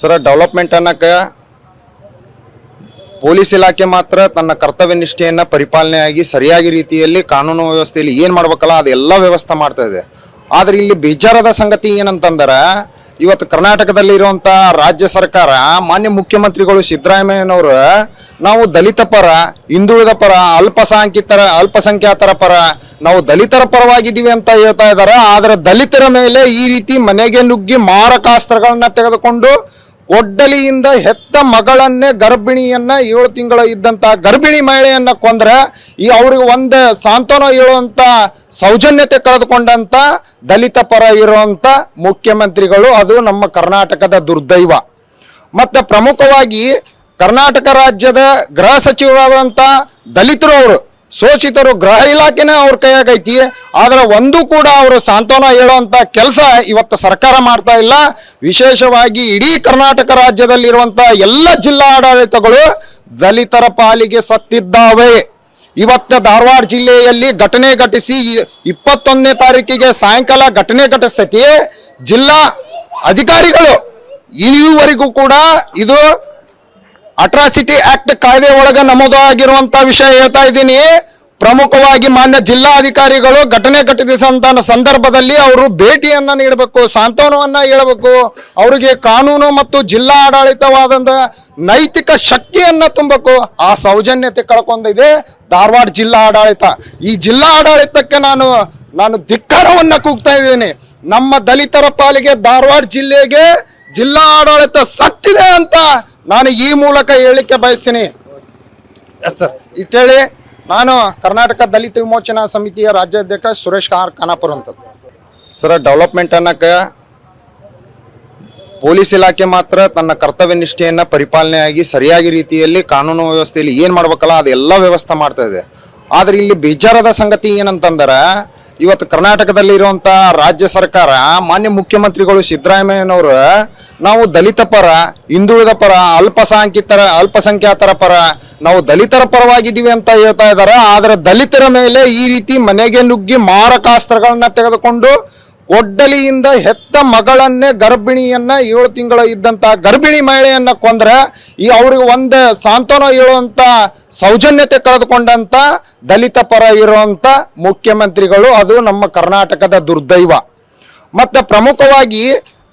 ಸರ development ಅನ್ನಕ್ಕೆ police ಇಲಾಖೆ ಮಾತ್ರ ತನ್ನ ಕರ್ತವ್ಯ ನಿಷ್ಠೆಯನ್ನು ಪರಿಪಾಲನೆಯಾಗಿ ಸರಿಯಾಗಿ ರೀತಿಯಲ್ಲಿ ಕಾನೂನು ವ್ಯವಸ್ಥೆಯಲ್ಲಿ ಏನು ಮಾಡ್ಬೇಕಲ್ಲ ಅದೆಲ್ಲ ವ್ಯವಸ್ಥೆ ಮಾಡ್ತಾ ಇದೆ. ಆದರೆ ಇಲ್ಲಿ ಬೇಜಾರದ ಸಂಗತಿ ಏನಂತಂದ್ರೆ ಇವತ್ತು ಕರ್ನಾಟಕದಲ್ಲಿರುವಂಥ ರಾಜ್ಯ ಸರ್ಕಾರ ಮಾನ್ಯ ಮುಖ್ಯಮಂತ್ರಿಗಳು ಸಿದ್ದರಾಮಯ್ಯನವರು ನಾವು ದಲಿತ ಪರ, ಹಿಂದುಳಿದ ಪರ, ಅಲ್ಪಸಂಖ್ಯಾತರ ಪರ, ನಾವು ದಲಿತರ ಪರವಾಗಿದ್ದೀವಿ ಅಂತ ಹೇಳ್ತಾ ಇದ್ದಾರೆ. ಆದರೆ ದಲಿತರ ಮೇಲೆ ಈ ರೀತಿ ಮನೆಗೆ ನುಗ್ಗಿ ಮಾರಕಾಸ್ತ್ರಗಳನ್ನ ತೆಗೆದುಕೊಂಡು ಕೊಡ್ಡಲಿಯಿಂದ ಹೆತ್ತ ಮಗಳನ್ನೇ ಗರ್ಭಿಣಿಯನ್ನ 7 ತಿಂಗಳ ಇದ್ದಂಥ ಗರ್ಭಿಣಿ ಮಹಿಳೆಯನ್ನ ಕೊಂದ್ರೆ ಅವ್ರಿಗೆ ಒಂದು ಸಾಂತ್ವನ ಹೇಳುವಂಥ ಸೌಜನ್ಯತೆ ಕಳೆದುಕೊಂಡಂಥ ದಲಿತ ಪರ ಇರುವಂಥ ಮುಖ್ಯಮಂತ್ರಿಗಳು, ಅದು ನಮ್ಮ ಕರ್ನಾಟಕದ ದುರ್ದೈವ. ಮತ್ತು ಪ್ರಮುಖವಾಗಿ ಕರ್ನಾಟಕ ರಾಜ್ಯದ ಗೃಹ ಸಚಿವರಾದಂಥ ದಲಿತರು, ಅವರು ಶೋಷಿತರು, ಗೃಹ ಇಲಾಖೆನೇ ಅವ್ರ ಕೈಯಾಗೈತಿ. ಆದರೆ ಒಂದು ಕೂಡ ಅವರು ಸಾಂತ್ವನ ಹೇಳುವಂಥ ಕೆಲಸ ಇವತ್ತು ಸರ್ಕಾರ ಮಾಡ್ತಾ ಇಲ್ಲ. ವಿಶೇಷವಾಗಿ ಇಡೀ ಕರ್ನಾಟಕ ರಾಜ್ಯದಲ್ಲಿರುವಂಥ ಎಲ್ಲ ಜಿಲ್ಲಾ ಆಡಳಿತಗಳು ದಲಿತರ ಪಾಲಿಗೆ ಸತ್ತಿದ್ದಾವೆ. ಇವತ್ತು ಧಾರವಾಡ ಜಿಲ್ಲೆಯಲ್ಲಿ ಘಟನೆ ಘಟಿಸಿ 21ನೇ ತಾರೀಕಿಗೆ ಸಾಯಂಕಾಲ ಘಟನೆ ಘಟಿಸ್ತೈತಿ. ಜಿಲ್ಲಾ ಅಧಿಕಾರಿಗಳು ಇಲ್ಲಿವರೆಗೂ ಕೂಡ ಇದು ಅಟ್ರಾಸಿಟಿ ಆಕ್ಟ್ ಕಾಯ್ದೆ ಒಳಗೆ ನಮೂದಾಗಿರುವಂತ ವಿಷಯ ಹೇಳ್ತಾ ಇದ್ದೀನಿ. ಪ್ರಮುಖವಾಗಿ ಮಾನ್ಯ ಜಿಲ್ಲಾಧಿಕಾರಿಗಳು ಘಟನೆ ಘಟಿಸಿದಂತ ಸಂದರ್ಭದಲ್ಲಿ ಅವರು ಭೇಟಿಯನ್ನ ನೀಡಬೇಕು, ಸಾಂತ್ವನವನ್ನ ಹೇಳಬೇಕು, ಅವರಿಗೆ ಕಾನೂನು ಮತ್ತು ಜಿಲ್ಲಾ ಆಡಳಿತವಾದಂಥ ನೈತಿಕ ಶಕ್ತಿಯನ್ನ ತುಂಬಬೇಕು. ಆ ಸೌಜನ್ಯತೆ ಕಳ್ಕೊಂಡಿದೆ ಧಾರವಾಡ ಜಿಲ್ಲಾ ಆಡಳಿತ. ಈ ಜಿಲ್ಲಾ ಆಡಳಿತಕ್ಕೆ ನಾನು ಧಿಕ್ಕಾರವನ್ನ ಕೂಗ್ತಾ ಇದ್ದೀನಿ. ನಮ್ಮ ದಲಿತರ ಪಾಲಿಗೆ ಧಾರವಾಡ ಜಿಲ್ಲೆಗೆ ಜಿಲ್ಲಾ ಆಡಳಿತ ಸತ್ತಿದೆ ಅಂತ ನಾನು ಈ ಮೂಲಕ ಹೇಳಲಿಕ್ಕೆ ಬಯಸ್ತೀನಿ. ಸರ್ ಇಷ್ಟೇಳಿ ನಾನು ಕರ್ನಾಟಕ ದಲಿತ ವಿಮೋಚನಾ ಸಮಿತಿಯ ರಾಜ್ಯಾಧ್ಯಕ್ಷ ಸುರೇಶ್ ಖಾನಾಪುರ ಅಂತ. ಸರ್ ಡೆವಲಪ್ಮೆಂಟ್ ಅನ್ನಕ್ಕೆ ಪೊಲೀಸ್ ಇಲಾಖೆ ಮಾತ್ರ ತನ್ನ ಕರ್ತವ್ಯ ನಿಷ್ಠೆಯನ್ನು ಪರಿಪಾಲನೆಯಾಗಿ ಸರಿಯಾಗಿ ರೀತಿಯಲ್ಲಿ ಕಾನೂನು ವ್ಯವಸ್ಥೆಯಲ್ಲಿ ಏನು ಮಾಡ್ಬೇಕಲ್ಲ ಅದೆಲ್ಲ ವ್ಯವಸ್ಥೆ ಮಾಡ್ತಾ ಇದೆ. ಆದರೆ ಇಲ್ಲಿ ಬೇಜಾರದ ಸಂಗತಿ ಏನಂತಂದ್ರೆ ಇವತ್ತು ಕರ್ನಾಟಕದಲ್ಲಿರುವಂಥ ರಾಜ್ಯ ಸರ್ಕಾರ ಮಾನ್ಯ ಮುಖ್ಯಮಂತ್ರಿಗಳು ಸಿದ್ದರಾಮಯ್ಯನವರು ನಾವು ದಲಿತ ಪರ, ಹಿಂದುಳಿದ ಪರ, ಅಲ್ಪಸಂಖ್ಯಾತರ ಪರ, ನಾವು ದಲಿತರ ಪರವಾಗಿದ್ದೀವಿ ಅಂತ ಹೇಳ್ತಾ ಇದ್ದಾರೆ. ಆದರೆ ದಲಿತರ ಮೇಲೆ ಈ ರೀತಿ ಮನೆಗೆ ನುಗ್ಗಿ ಮಾರಕಾಸ್ತ್ರಗಳನ್ನ ತೆಗೆದುಕೊಂಡು ಕೊಡ್ಡಲಿಯಿಂದ ಹೆತ್ತ ಮಗಳನ್ನೇ ಗರ್ಭಿಣಿಯನ್ನ 7 ತಿಂಗಳ ಇದ್ದಂಥ ಗರ್ಭಿಣಿ ಮಹಿಳೆಯನ್ನ ಕೊಂದ್ರೆ ಅವ್ರಿಗೆ ಒಂದು ಸಾಂತ್ವನ ಹೇಳುವಂಥ ಸೌಜನ್ಯತೆ ಕಳೆದುಕೊಂಡಂಥ ದಲಿತ ಪರ ಇರುವಂಥ ಮುಖ್ಯಮಂತ್ರಿಗಳು, ಅದು ನಮ್ಮ ಕರ್ನಾಟಕದ ದುರ್ದೈವ. ಮತ್ತು ಪ್ರಮುಖವಾಗಿ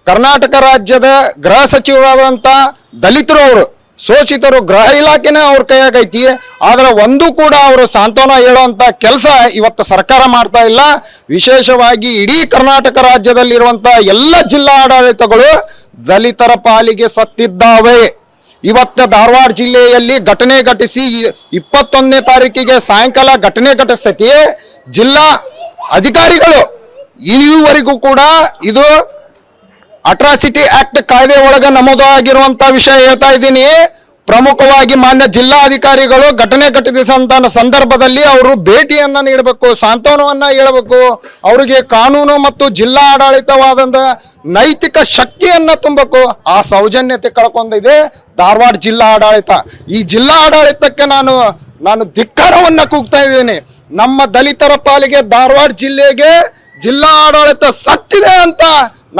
ಕರ್ನಾಟಕ ರಾಜ್ಯದ ಗೃಹ ಸಚಿವರಾದಂಥ ದಲಿತರು, ಅವರು ಶೋಷಿತರು, ಗೃಹ ಇಲಾಖೆನೇ ಅವ್ರ ಕೈಯಾಗೈತಿ. ಆದರೆ ಒಂದು ಕೂಡ ಅವರು ಸಾಂತ್ವನ ಹೇಳುವಂಥ ಕೆಲಸ ಇವತ್ತು ಸರ್ಕಾರ ಮಾಡ್ತಾ ಇಲ್ಲ. ವಿಶೇಷವಾಗಿ ಇಡೀ ಕರ್ನಾಟಕ ರಾಜ್ಯದಲ್ಲಿರುವಂಥ ಎಲ್ಲ ಜಿಲ್ಲಾ ಆಡಳಿತಗಳು ದಲಿತರ ಪಾಲಿಗೆ ಸತ್ತಿದ್ದಾವೆ. ಇವತ್ತು ಧಾರವಾಡ ಜಿಲ್ಲೆಯಲ್ಲಿ ಘಟನೆ ಘಟಿಸಿ 21ನೇ ತಾರೀಕಿಗೆ ಸಾಯಂಕಾಲ ಘಟನೆ ಘಟಿಸ್ತೈತಿ. ಜಿಲ್ಲಾ ಅಧಿಕಾರಿಗಳು ಇಲ್ಲಿವರೆಗೂ ಕೂಡ ಇದು ಅಟ್ರಾಸಿಟಿ ಆಕ್ಟ್ ಕಾಯ್ದೆ ಒಳಗೆ ನಮೂದಾಗಿರುವಂತ ವಿಷಯ ಹೇಳ್ತಾ ಇದ್ದೀನಿ. ಪ್ರಮುಖವಾಗಿ ಮಾನ್ಯ ಜಿಲ್ಲಾಧಿಕಾರಿಗಳು ಘಟನೆ ಘಟಿಸಿದಂತ ಸಂದರ್ಭದಲ್ಲಿ ಅವರು ಭೇಟಿಯನ್ನ ನೀಡಬೇಕು, ಸಾಂತ್ವನವನ್ನ ಹೇಳಬೇಕು, ಅವರಿಗೆ ಕಾನೂನು ಮತ್ತು ಜಿಲ್ಲಾ ಆಡಳಿತವಾದಂಥ ನೈತಿಕ ಶಕ್ತಿಯನ್ನ ತುಂಬಬೇಕು. ಆ ಸೌಜನ್ಯತೆ ಕಳ್ಕೊಂಡಿದೆ ಧಾರವಾಡ ಜಿಲ್ಲಾ ಆಡಳಿತ. ಈ ಜಿಲ್ಲಾ ಆಡಳಿತಕ್ಕೆ ನಾನು ಧಿಕ್ಕಾರವನ್ನ ಕೂಗ್ತಾ ಇದ್ದೀನಿ. ನಮ್ಮ ದಲಿತರ ಪಾಲಿಗೆ ಧಾರವಾಡ ಜಿಲ್ಲೆಗೆ ಜಿಲ್ಲಾ ಆಡಳಿತ ಸತ್ತಿದೆ ಅಂತ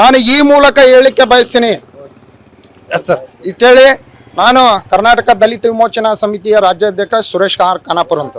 ನಾನು ಈ ಮೂಲಕ ಹೇಳಲಿಕ್ಕೆ ಬಯಸ್ತೀನಿ. ಸರ್ ಇಷ್ಟೇಳಿ ನಾನು ಕರ್ನಾಟಕ ದಲಿತ ವಿಮೋಚನಾ ಸಮಿತಿಯ ರಾಜ್ಯಾಧ್ಯಕ್ಷ ಸುರೇಶ್ ಖಾನಾಪುರ ಅಂತ.